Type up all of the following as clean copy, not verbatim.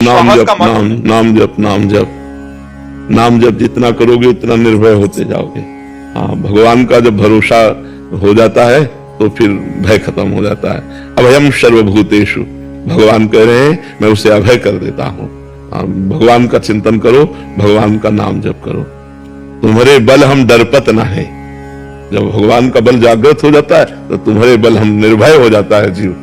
नाम जप, नाम जप, नाम जप, नाम जप जितना करोगे उतना निर्भय होते जाओगे। हाँ, भगवान का जब भरोसा हो जाता है तो फिर भय खत्म हो जाता है। अभयम सर्वभूतेषु, भगवान कह रहे हैं मैं उसे अभय कर देता हूं। भगवान का चिंतन करो, भगवान का नाम जप करो। तुम्हारे बल हम डरपत ना है। जब भगवान का बल जागृत हो जाता है तो तुम्हारे बल हम निर्भय हो जाता है जीव।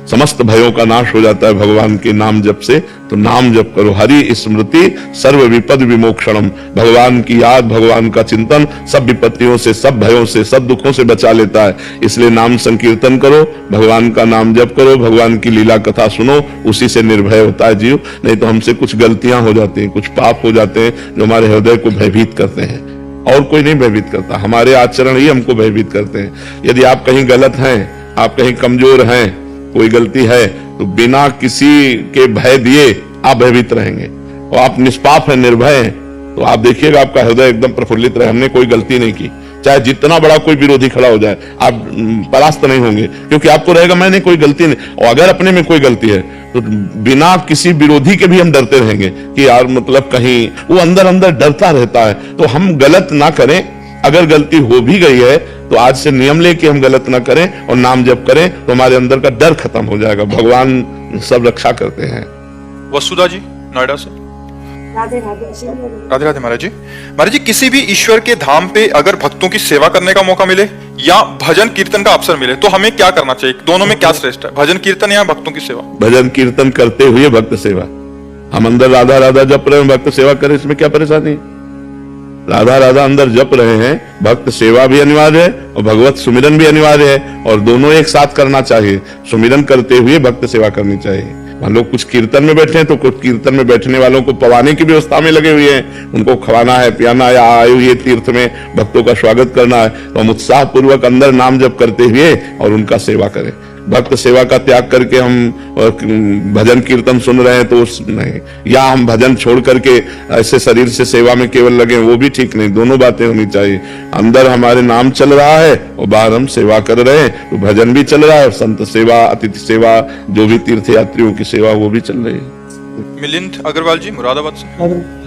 समस्त भयों का नाश हो जाता है भगवान के नाम जप से। तो नाम जप करो। हरि स्मृति सर्व विपद विमोक्षणम, भगवान की याद, भगवान का चिंतन सब विपत्तियों से, सब भयों से, सब दुखों से बचा लेता है। इसलिए नाम संकीर्तन करो, भगवान का नाम जप करो, भगवान की लीला कथा सुनो, उसी से निर्भय होता है जीव। नहीं तो हमसे कुछ गलतियां हो जाती हैं, कुछ पाप हो जाते हैं जो हमारे हृदय को भयभीत करते हैं। और कोई नहीं भयभीत करता, हमारे आचरण ही हमको भयभीत करते हैं। यदि आप कहीं गलत हैं, आप कहीं कमजोर हैं, कोई गलती है, तो बिना किसी के भय दिए आप भयभीत रहेंगे। और आप निष्पाप हैं, निर्भय हैं, तो आप देखिएगा आपका हृदय एकदम प्रफुल्लित रहे। हमने कोई गलती नहीं की, चाहे जितना बड़ा कोई विरोधी खड़ा हो जाए, आप परास्त नहीं होंगे, क्योंकि आपको रहेगा मैंने कोई गलती नहीं। और अगर अपने में कोई गलती है तो बिना किसी विरोधी के भी हम डरते रहेंगे कि यार मतलब कहीं, वो अंदर अंदर डरता रहता है। तो हम गलत ना करें। अगर गलती हो भी गई है तो आज से नियम लेके हम गलत ना करें और नाम जप करें, तो हमारे अंदर का डर खत्म हो जाएगा। भगवान सब रक्षा करते हैं। वसुधा जी नोएडा से। राधे राधे। राधे राधे महाराज जी। महाराज जी, किसी भी ईश्वर के धाम पे अगर भक्तों की सेवा करने का मौका मिले या भजन कीर्तन का अवसर मिले तो हमें क्या करना चाहिए? दोनों में क्या श्रेष्ठ है, भजन कीर्तन या भक्तों की सेवा? भजन कीर्तन करते हुए भक्त सेवा। हम अंदर राधा राधा जप रहे हैं, भक्त सेवा करें, इसमें क्या परेशानी? राधा राधा अंदर जप रहे हैं, भक्त सेवा भी अनिवार्य है और भगवत सुमिरन भी अनिवार्य है, और दोनों एक साथ करना चाहिए। सुमिरन करते हुए भक्त सेवा करनी चाहिए। मान लो कुछ कीर्तन में बैठे हैं तो कुछ कीर्तन में बैठने वालों को पवाने की व्यवस्था में लगे हुए हैं, उनको खवाना है, पियाना, या आए हुए तीर्थ में भक्तों का स्वागत करना है, तो हम उत्साह पूर्वक अंदर नाम जप करते हुए और उनका सेवा करें। भक्त सेवा का त्याग करके हम भजन कीर्तन सुन रहे हैं तो नहीं, या हम भजन छोड़ करके ऐसे शरीर से सेवा में केवल लगे, वो भी ठीक नहीं। दोनों बातें होनी चाहिए। अंदर हमारे नाम चल रहा है और बाहर हम सेवा कर रहे हैं, तो भजन भी चल रहा है, संत सेवा, अतिथि सेवा, जो भी तीर्थ यात्रियों की सेवा वो भी चल रही है। मिलिंद अग्रवाल जी मुरादाबाद से।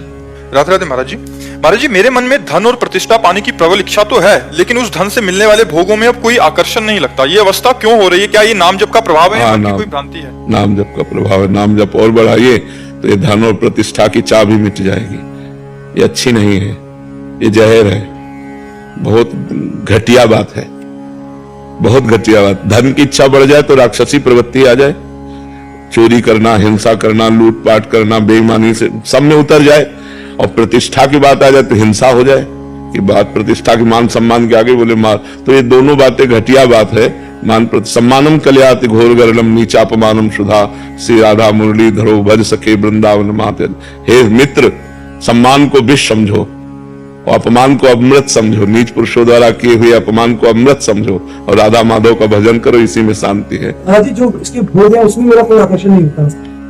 राधे राधे महाराज जी। महाराज जी, मेरे मन में धन और प्रतिष्ठा पाने की प्रबल इच्छा तो है, लेकिन उस धन से मिलने वाले भोगों में अब कोई आकर्षण नहीं लगता। ये अवस्था क्यों हो रही है? क्या ये नाम जप का प्रभाव है या कोई भ्रांति है? नाम जप का प्रभाव है। नाम जप और बढ़ाइए तो ये धन और प्रतिष्ठा की चाह भी मिट जाएगी। ये अच्छी नहीं है, ये जहर है, बहुत घटिया बात है, बहुत घटिया बात। धन की इच्छा बढ़ जाए तो राक्षसी प्रवृत्ति आ जाए, चोरी करना, हिंसा करना, लूटपाट करना, बेईमानी से सब में उतर जाए, और प्रतिष्ठा की बात आ जाए तो हिंसा हो जाए कि बात प्रतिष्ठा की, मान सम्मान के आगे बोले मार। तो ये दोनों बातें घटिया बात है। मान सम्मानम कल्याति घोर गरलम नीचापमानम सुधा, श्री राधा मुरली धरो भज सके वृंदावन माते। हे मित्र, सम्मान को विष समझो और अपमान को अमृत समझो। नीच पुरुषों द्वारा किए हुए अपमान को अमृत समझो और राधा माधव का भजन करो, इसी में शांति है। जो इसके भोग है उसमें मेरा कोई आकर्षण नहीं होता,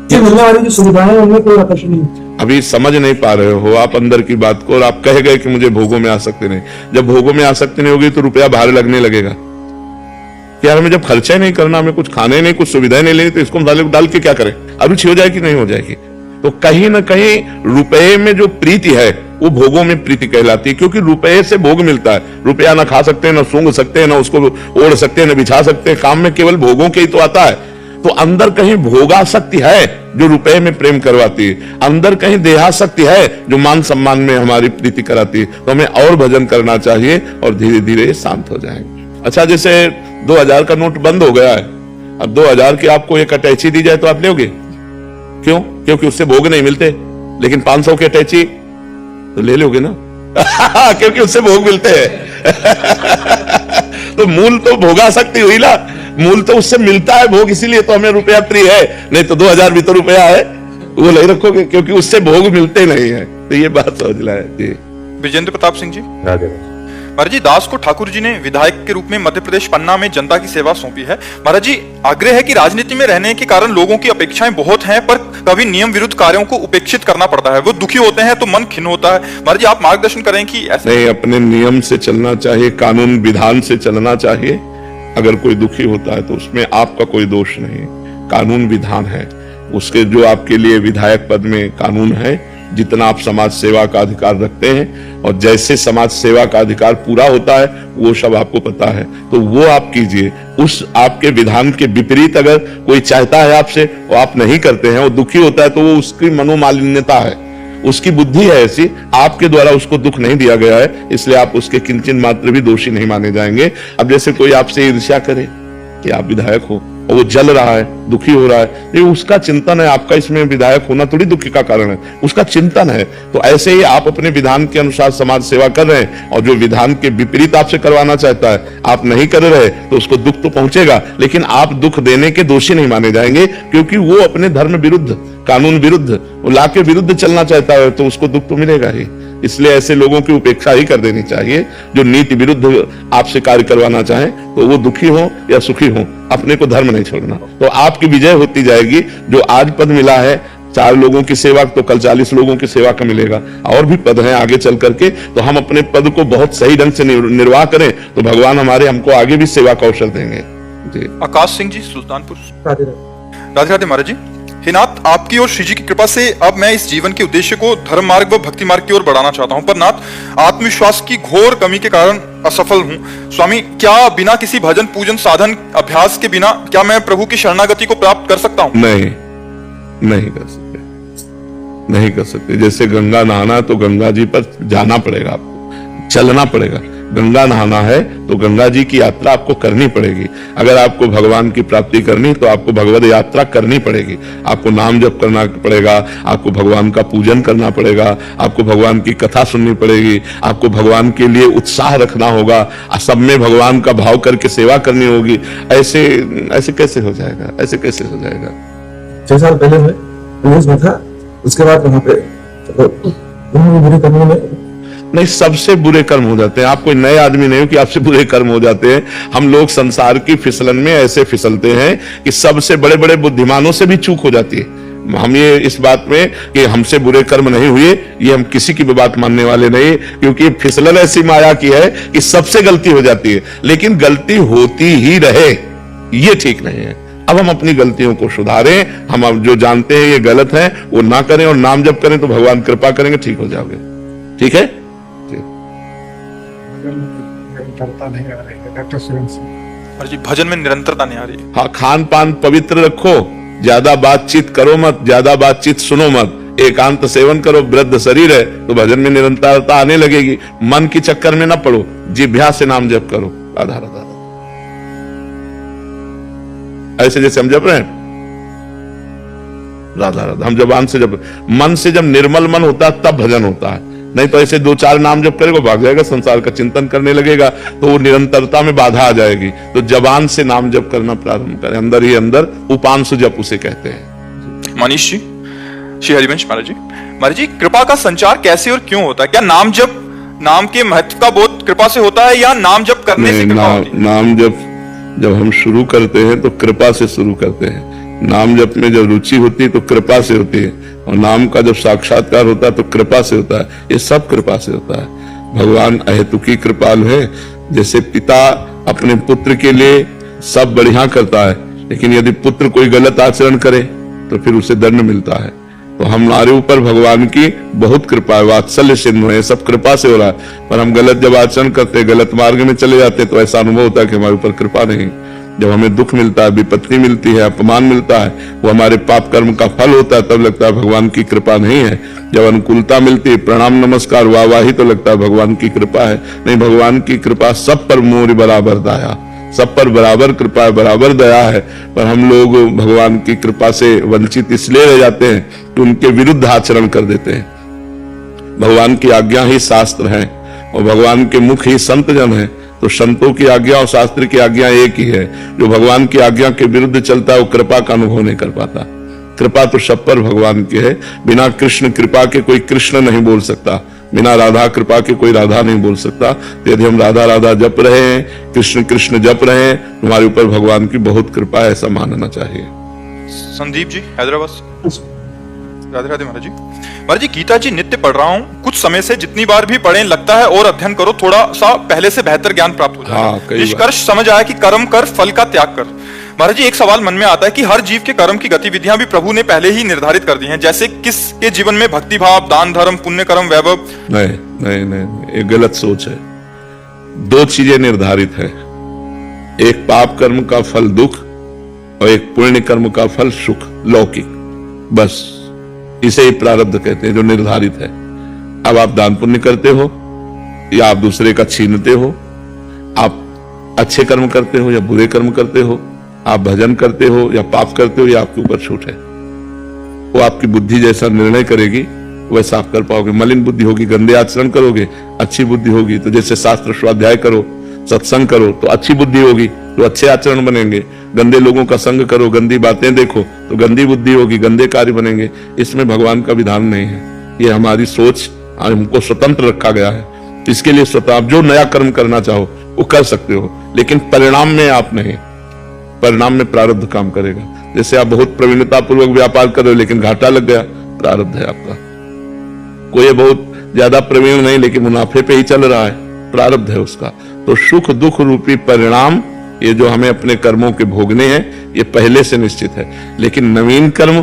जो मिलने वाली जो सुविधाएं हैं उनमें कोई आकर्षण नहीं होता। अभी समझ नहीं पा रहे हो आप अंदर की बात को, और आप कह गए कि मुझे भोगों में आसक्ति नहीं। जब भोगों में आसक्ति नहीं होगी तो रुपया बाहर लगने लगेगा। यार हमें जब खर्चा नहीं करना, हमें कुछ खाने नहीं, कुछ सुविधाएं नहीं लेनी, तो इसको हम डाल के क्या करें? अरुचि हो जाएगी नहीं हो जाएगी? तो कहीं ना कहीं रुपये में जो प्रीति है वो भोगों में प्रीति कहलाती है, क्योंकि रुपये से भोग मिलता है। रुपया ना खा सकते हैं, ना सूंघ सकते हैं, ना उसको ओढ़ सकते हैं, ना बिछा सकते हैं। काम में केवल भोगों के ही तो आता है। तो अंदर कहीं भोगासक्ति है जो रुपए में प्रेम करवाती है, अंदर कहीं देहासक्ति है जो मान सम्मान में हमारी प्रीति कराती है। तो हमें और भजन करना चाहिए और धीरे धीरे शांत हो जाएंगे। अच्छा, जैसे 2000 का नोट बंद हो गया है, अब 2000 की आपको एक अटैची दी जाए तो आप लोगे? क्यों? क्योंकि उससे भोग नहीं मिलते। लेकिन 500 की अटैची तो ले लोगे ना क्योंकि उससे भोग मिलते हैं तो मूल तो भोगासक्ति हुई ना, मूल तो उससे मिलता है भोग, इसीलिए तो हमें रुपया प्रिय है। नहीं तो 2000 भी तो रुपया है, वो नहीं रखोगे क्योंकि उससे भोग मिलते नहीं है। तो ये बात समझ ला है जी। विजेंद्र प्रताप सिंह जी। महाराज जी, दास को ठाकुर जी ने विधायक के रूप में मध्य प्रदेश पन्ना में जनता की सेवा सौंपी है। महाराज जी, आग्रह है कि राजनीति में रहने के कारण लोगों की अपेक्षाएं बहुत हैं, पर कभी नियम विरुद्ध कार्यों को उपेक्षित करना पड़ता है। वो दुखी होते हैं तो मन खिन्न होता है। महाराज जी, आप मार्गदर्शन करें कि ऐसे नहीं, अपने नियम से चलना चाहिए, कानून विधान से चलना चाहिए। अगर कोई दुखी होता है तो उसमें आपका कोई दोष नहीं, कानून विधान है। उसके जो आपके लिए विधायक पद में कानून है, जितना आप समाज सेवा का अधिकार रखते हैं और जैसे समाज सेवा का अधिकार पूरा होता है वो सब आपको पता है, तो वो आप कीजिए। उस आपके विधान के विपरीत अगर कोई चाहता है आपसे और आप नहीं करते हैं, वो दुखी होता है, तो वो उसकी मनोमालिन्यता है, उसकी बुद्धि है ऐसी, आपके द्वारा उसको दुख नहीं दिया गया है, इसलिए आप उसके किंचन मात्र भी दोषी नहीं माने जाएंगे। अब जैसे कोई आपसे ईर्ष्या करे कि आप विधायक हो और वो जल रहा है, दुखी हो रहा है, ये उसका चिंतन है, आपका इसमें विधायक होना थोड़ी दुखी का कारण है, उसका चिंतन है। तो ऐसे ही आप अपने विधान के अनुसार समाज सेवा कर रहे हैं और जो विधान के विपरीत आपसे करवाना चाहता है आप नहीं कर रहे, तो उसको दुख तो पहुंचेगा, लेकिन आप दुख देने के दोषी नहीं माने जाएंगे, क्योंकि वो अपने धर्म विरुद्ध, कानून विरुद्ध, ला के विरुद्ध चलना चाहता है, तो उसको दुख तो मिलेगा ही। इसलिए ऐसे लोगों की उपेक्षा ही कर देनी चाहिए। जो नीति विरुद्ध आपसे कार्य करवाना चाहें, तो वो दुखी हो या सुखी हो, अपने को धर्म नहीं छोड़ना, तो आपकी विजय होती जाएगी। जो आज पद मिला है 4 लोगों की सेवा, तो कल 40 लोगों की सेवा का मिलेगा, और भी पद हैं आगे चल करके। तो हम अपने पद को बहुत सही ढंग से निर्वाह करें, तो भगवान हमारे हमको आगे भी सेवा का अवसर देंगे। जी। आकाश सिंह जी, सुल्तानपुर। राधे राधे। राधे राधे महाराज जी। हे नाथ, आपकी और श्री जी की कृपा से अब मैं इस जीवन के उद्देश्य को धर्म मार्ग व भक्ति मार्ग की ओर बढ़ाना चाहता हूं, पर नाथ आत्मविश्वास की घोर कमी के कारण असफल हूं। स्वामी, क्या बिना किसी भजन पूजन साधन अभ्यास के बिना क्या मैं प्रभु की शरणागति को प्राप्त कर सकता हूं? नहीं कर सकते, नहीं कर सकते। जैसे गंगा नहाना है तो गंगा जी पर जाना पड़ेगा, आपको चलना पड़ेगा। गंगा नहाना है तो गंगा जी की यात्रा आपको करनी पड़ेगी। अगर आपको भगवान की प्राप्ति करनी तो आपको भगवत यात्रा करनी पड़ेगी, आपको नाम जप करना पड़ेगा, आपको भगवान का पूजन करना पड़ेगा, आपको भगवान की कथा सुननी पड़ेगी, आपको भगवान के लिए उत्साह रखना होगा, सब में भगवान का भाव करके सेवा करनी होगी। ऐसे ऐसे कैसे हो जाएगा? ऐसे कैसे हो जाएगा? 6 साल पहले मैं पुलिस में था, उसके बाद वहां पे बुरे कर्मों में नहीं, सबसे बुरे कर्म हो जाते हैं। आप कोई नए आदमी नहीं हो कि आपसे बुरे कर्म हो जाते हैं। हम लोग संसार की फिसलन में ऐसे फिसलते हैं कि सबसे बड़े बड़े बुद्धिमानों से भी चूक हो जाती है। हम ये इस बात में कि हमसे बुरे कर्म नहीं हुए, ये हम किसी की भी बात मानने वाले नहीं, क्योंकि फिसलन ऐसी माया की है कि सबसे गलती हो जाती है, लेकिन गलती होती ही रहे ये ठीक नहीं है। अब हम अपनी गलतियों को सुधारें, हम अब जो जानते हैं ये गलत है वो ना करें और नाम जप करें, तो भगवान कृपा करेंगे, ठीक हो जाओगे। ठीक है? निरंतरता नहीं आ रही है डॉक्टर सुरेंद्र सिंह जी, भजन में निरंतरता नहीं आ रही है। हाँ, खान पान पवित्र रखो, ज्यादा बातचीत करो मत, ज्यादा बातचीत सुनो मत, एकांत सेवन करो, वृद्ध शरीर है तो भजन में निरंतरता आने लगेगी। मन की चक्कर में ना पड़ो, जिह्वा से नाम जप करो, राधा राधा। ऐसे जैसे हम जप रहे हैं राधा राधा, हम जबान से जब, मन से जब निर्मल मन होता है तब भजन होता है, नहीं तो ऐसे 2-4 नाम जप करेगा भाग जाएगा, संसार का चिंतन करने लगेगा, तो वो निरंतरता में बाधा आ जाएगी। तो जबान से नाम जप करना प्रारंभ करें, अंदर ही अंदर, उपांशु जप उसे कहते हैं। मनीष जी, श्री हरिवंश महाराज जी, कृपा का संचार कैसे और क्यों होता है? क्या नाम जप, नाम के महत्व का बोध कृपा से होता है या नाम जप करने से कृपा होती है? नाम जप जब हम शुरू करते हैं तो कृपा से शुरू करते हैं। नाम जप में जब रुचि होती है तो कृपा से होती है, और नाम का जब साक्षात्कार होता है तो कृपा से होता है। ये सब कृपा से होता है। भगवान अहेतुकी कृपालु है। जैसे पिता अपने पुत्र के लिए सब बढ़िया करता है, लेकिन यदि पुत्र कोई गलत आचरण करे तो फिर उसे दंड मिलता है। तो हमारे ऊपर भगवान की बहुत कृपा है, वात्सल्य सिंधु है, सब कृपा से हो रहा है। पर हम गलत जब आचरण करते, गलत मार्ग में चले जाते, तो ऐसा अनुभव होता है कि हमारे ऊपर कृपा नहीं। जब हमें दुख मिलता है, विपत्ति मिलती है, अपमान मिलता है, वो हमारे पाप कर्म का फल होता है, तब लगता है भगवान की कृपा नहीं है। जब अनुकूलता मिलती है, प्रणाम नमस्कार वाहवाही, तो लगता है भगवान की कृपा है। नहीं, भगवान की कृपा सब पर मोर बराबर दया, सब पर बराबर कृपा है, बराबर दया है। पर हम लोग भगवान की कृपा से वंचित इसलिए रह जाते हैं कि उनके विरुद्ध आचरण कर देते हैं। भगवान की आज्ञा ही शास्त्र है और भगवान के मुख ही संत जन है। तो संतों की आज्ञा और शास्त्र की आज्ञा एक ही है। जो भगवान की आज्ञा के विरुद्ध चलता है वो कृपा का अनुभव नहीं कर पाता। कृपा तो सब पर भगवान की है। बिना कृष्ण कृपा के कोई कृष्ण नहीं बोल सकता, बिना राधा कृपा के कोई राधा नहीं बोल सकता। तो यदि हम राधा राधा जप रहे हैं, कृष्ण कृष्ण जप रहे हैं, हमारे ऊपर भगवान की बहुत कृपा है, ऐसा मानना चाहिए। संदीप जी, हैदराबाद से। राधे राधे महाराज जी। महाराज जी, गीता जी नित्य पढ़ रहा हूँ कुछ समय से, जितनी बार भी पढ़ें लगता है और अध्ययन करो थोड़ा सा पहले से बेहतर ज्ञान प्राप्त हो जाए। निष्कर्ष समझ आया कि कर्म कर, फल का त्याग कर। महाराज जी, एक सवाल मन में आता है कि हर जीव के कर्म की गतिविधियां भी प्रभु ने पहले ही निर्धारित कर दी हैं, जैसे किसके जीवन में भक्ति भाव, दान धर्म, पुण्य कर्म, वैभव। नहीं नहीं नहीं, ये गलत सोच है। दो चीजें निर्धारित है, एक पाप कर्म का फल दुख और एक पुण्य कर्म का फल सुख लौकिक, बस इसे ही प्रारब्ध कहते हैं जो निर्धारित है। अब आप दान पुण्य करते हो या आप दूसरे का छीनते हो, आप अच्छे कर्म करते हो या बुरे कर्म करते हो, आप भजन करते हो या पाप करते हो, या आपके ऊपर छूट है। वो आपकी बुद्धि जैसा निर्णय करेगी वैसा आप कर पाओगे। मलिन बुद्धि होगी, गंदे आचरण करोगे, अच्छी बुद्धि होगी तो जैसे शास्त्र स्वाध्याय करो, सत्संग करो तो अच्छी बुद्धि होगी तो अच्छे आचरण बनेंगे। गंदे लोगों का संग करो, गंदी बातें देखो तो गंदी बुद्धि होगी, गंदे कार्य बनेंगे। इसमें भगवान का विधान नहीं है, ये हमारी सोच, हमको स्वतंत्र रखा गया है। इसके लिए स्वतः आप जो नया कर्म करना चाहो वो कर सकते हो, लेकिन परिणाम में आप नहीं, परिणाम में प्रारब्ध काम करेगा। जैसे आप बहुत प्रवीणता पूर्वक व्यापार कर रहे हो लेकिन घाटा लग गया, प्रारब्ध है आपका। कोई बहुत ज्यादा प्रवीण नहीं लेकिन मुनाफे पे ही चल रहा है, प्रारब्ध है उसका। तो सुख दुख रूपी परिणाम ये जो हमें अपने कर्मों के भोगने हैं ये पहले से निश्चित है, लेकिन नवीन कर्म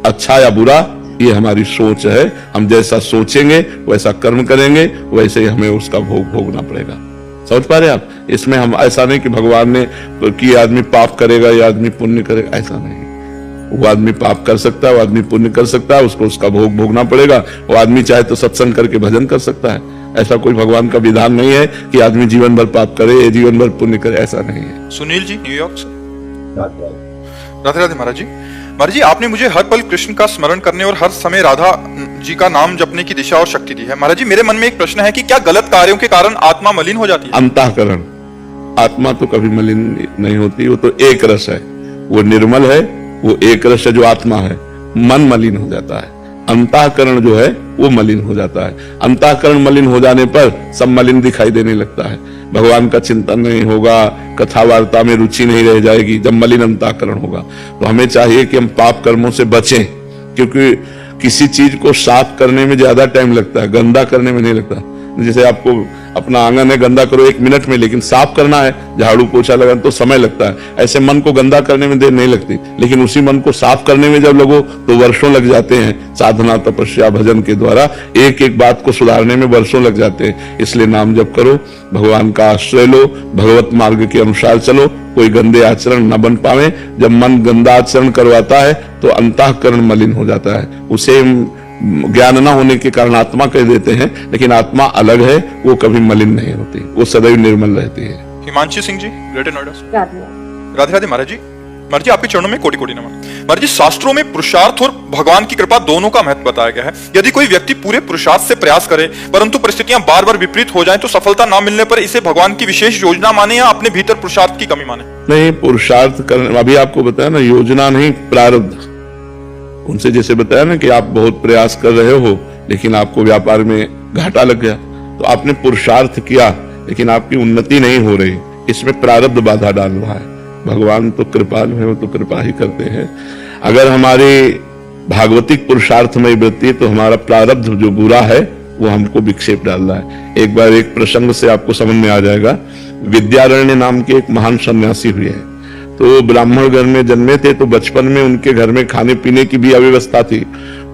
अच्छा या बुरा ये हमारी सोच है। हम जैसा सोचेंगे वैसा कर्म करेंगे, वैसे ही हमें उसका भोग भोगना पड़ेगा। समझ पा रहे आप? इसमें हम ऐसा नहीं कि भगवान ने कि आदमी पाप करेगा या आदमी पुण्य करेगा, ऐसा नहीं। वो आदमी पाप कर सकता है, वो आदमी पुण्य कर सकता है, उसको उसका भोग भोगना पड़ेगा। वो आदमी चाहे तो सत्संग करके भजन कर सकता है। ऐसा कोई भगवान का विधान नहीं है कि आदमी जीवन भर पाप करे, जीवन भर पुण्य करे, ऐसा नहीं है। सुनील जी, न्यूयॉर्क से। राधे राधे महाराज जी। महाराज जी, आपने मुझे हर पल कृष्ण का स्मरण करने और हर समय राधा जी का नाम जपने की दिशा और शक्ति दी है। महाराज जी, मेरे मन में एक प्रश्न है कि क्या गलत कार्यों के कारण आत्मा मलिन हो जाती है? अंतःकरण, आत्मा तो कभी मलिन नहीं होती, वो तो एक रस है, वो निर्मल है, वो एक रस है जो आत्मा है। मन मलिन हो जाता है, अंतःकरण जो है वो मलिन हो जाता है। अंतःकरण मलिन हो जाने पर सब मलिन दिखाई देने लगता है। भगवान का चिंतन नहीं होगा, कथा वार्ता में रुचि नहीं रह जाएगी जब मलिन अंतःकरण होगा। तो हमें चाहिए कि हम पाप कर्मों से बचें, क्योंकि किसी चीज को साफ करने में ज्यादा टाइम लगता है, गंदा करने में नहीं लगता। जैसे आपको अपना आंगन है गंदा करो 1 मिनट में, लेकिन साफ करना है, झाड़ू पोछा लगाना तो समय लगता है। ऐसे मन को गंदा करने में देर नहीं लगती, लेकिन उसी मन को साफ करने में जब लगो तो वर्षों लग जाते हैं। साधना तपस्या भजन के द्वारा एक एक बात को सुधारने में वर्षों लग जाते हैं। इसलिए नाम जप करो, भगवान का आश्रय लो, भगवत मार्ग के अनुसार चलो, कोई गंदे आचरण न बन पावे। जब मन गंदा आचरण करवाता है तो अंतःकरण मलिन हो जाता है। उसे ज्ञान न होने के कारण आत्मा कह देते हैं, लेकिन आत्मा अलग है, वो कभी मलिन नहीं होती, वो सदैव निर्मल रहती है। हिमांशु सिंह जी, ग्रेटर नोएडा से। राधे राधे महाराज जी। महाराज जी, आपके चरणों में कोटि कोटि नमन। महाराज जी, शास्त्रों में पुरुषार्थ और भगवान की कृपा दोनों का महत्व बताया गया है। यदि कोई व्यक्ति पूरे पुरुषार्थ से प्रयास करे परंतु परिस्थितियां बार बार विपरीत हो जाएं तो सफलता ना मिलने पर इसे भगवान की विशेष योजना माने या अपने भीतर पुरुषार्थ की कमी माने? नहीं, पुरुषार्थ करने, अभी आपको बताया ना, योजना नहीं प्रारब्ध। उनसे जैसे बताया ना कि आप बहुत प्रयास कर रहे हो लेकिन आपको व्यापार में घाटा लग गया, तो आपने पुरुषार्थ किया लेकिन आपकी उन्नति नहीं हो रही, इसमें प्रारब्ध बाधा डाल रहा है। भगवान तो कृपालु है, वो तो कृपा ही करते हैं। अगर हमारे भागवतिक पुरुषार्थ में वृत्ति है तो हमारा प्रारब्ध जो बुरा है वो हमको विक्षेप डाल रहा है। एक बार एक प्रसंग से आपको समझ में आ जाएगा। विद्यारण्य नाम के एक महान सन्यासी हुए हैं, तो ब्राह्मण घर में जन्मे थे, तो बचपन में उनके घर में खाने पीने की भी अव्यवस्था थी।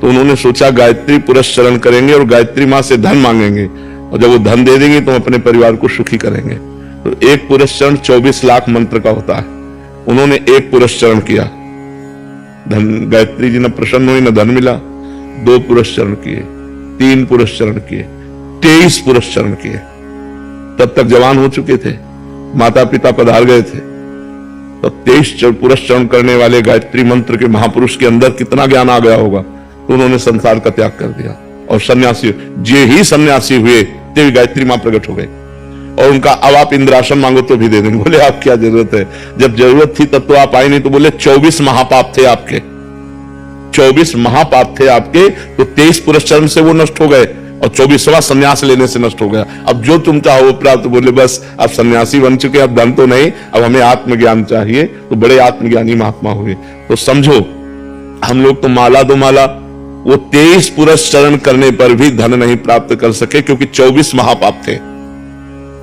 तो उन्होंने सोचा गायत्री पुरस्चरण करेंगे और गायत्री माँ से धन मांगेंगे, और जब वो धन दे देंगे तो अपने परिवार को सुखी करेंगे। तो एक पुरस्चरण 24 लाख मंत्र का होता है। उन्होंने एक पुरस्चरण किया, धन, गायत्री जी ने प्रसन्न हुई, न धन मिला। 2 पुरस्चरण किए, 3 पुरस्चरण किए, 23 पुरस्चरण किए। तब तक जवान हो चुके थे, माता पिता पधार गए थे। तो 23 पुरस्चरण करने वाले गायत्री मंत्र के महापुरुष के अंदर कितना ज्ञान आ गया होगा। तो उन्होंने संसार का त्याग कर दिया और सन्यासी, जे ही सन्यासी हुए ते गायत्री मां प्रकट हो गई। और उनका अब आप इंद्रासन मांगो तो भी दे देंगे। बोले आप क्या जरूरत है, जब जरूरत थी तब तो आप आए नहीं। तो बोले 24 महापाप थे आपके, 24 महापाप थे आपके, तो 23 पुरस्चरण से वो नष्ट हो गए और 24वां संन्यास लेने से नष्ट हो गया। अब जो तुम चाहो वो प्राप्त। बोले बस अब सन्यासी बन चुके, अब धन तो नहीं, अब हमें आत्मज्ञान चाहिए। तो बड़े आत्मज्ञानी महात्मा हुए। तो समझो, हम लोग तो माला दो माला, वो 23 पुरस्चरण करने पर भी धन नहीं प्राप्त कर सके, क्योंकि 24 महापाप थे।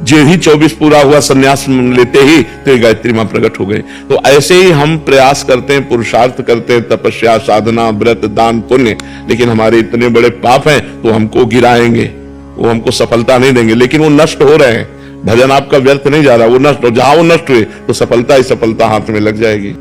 जेठी 24 पूरा हुआ संन्यास लेते ही तो ये गायत्री मां प्रकट हो गए। तो ऐसे ही हम प्रयास करते हैं, पुरुषार्थ करते हैं, तपस्या, साधना, व्रत, दान, पुण्य, लेकिन हमारे इतने बड़े पाप हैं तो हमको गिराएंगे, वो हमको सफलता नहीं देंगे, लेकिन वो नष्ट हो रहे हैं। भजन आपका व्यर्थ नहीं जा रहा, वो नष्ट, जहां वो नष्ट हुए तो सफलता ही सफलता हाथ में लग जाएगी।